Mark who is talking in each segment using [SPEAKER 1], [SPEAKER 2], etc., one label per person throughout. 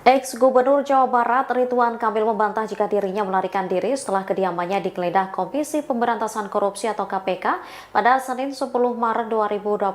[SPEAKER 1] Ex-Gubernur Jawa Barat Ridwan Kamil membantah jika dirinya melarikan diri setelah kediamannya digeledah Komisi Pemberantasan Korupsi atau KPK pada Senin 10 Maret 2025.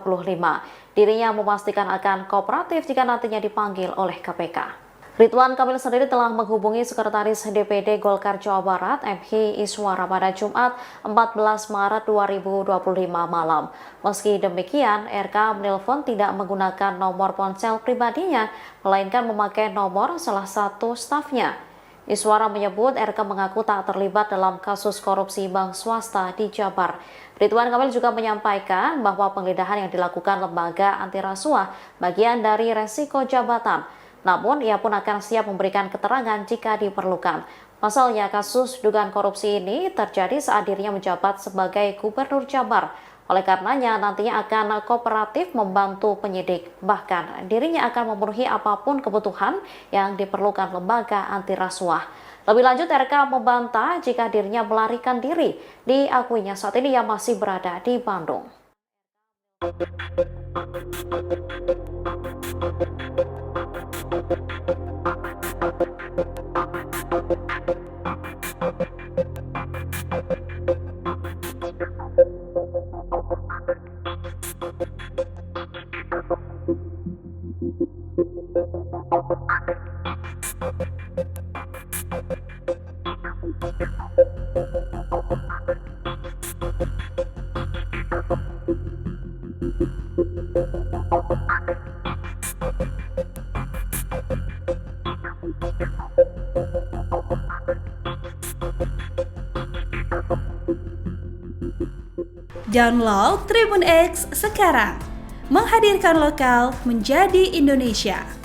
[SPEAKER 1] Dirinya memastikan akan kooperatif jika nantinya dipanggil oleh KPK. Ridwan Kamil sendiri telah menghubungi Sekretaris DPD Golkar Jawa Barat, M.Hi Iswara pada Jumat 14 Maret 2025 malam. Meski demikian, RK menelpon tidak menggunakan nomor ponsel pribadinya, melainkan memakai nomor salah satu stafnya. Iswara menyebut RK mengaku tak terlibat dalam kasus korupsi bank swasta di Jabar. Ridwan Kamil juga menyampaikan bahwa penggeledahan yang dilakukan lembaga anti rasuah bagian dari resiko jabatan. Namun, ia pun akan siap memberikan keterangan jika diperlukan. Pasalnya, kasus dugaan korupsi ini terjadi saat dirinya menjabat sebagai Gubernur Jabar. Oleh karenanya, nantinya akan kooperatif membantu penyidik. Bahkan, dirinya akan memenuhi apapun kebutuhan yang diperlukan lembaga anti rasuah. Lebih lanjut, RK membantah jika dirinya melarikan diri. Diakuinya saat ini ia masih berada di Bandung.
[SPEAKER 2] Download Tribun X sekarang, menghadirkan lokal menjadi Indonesia.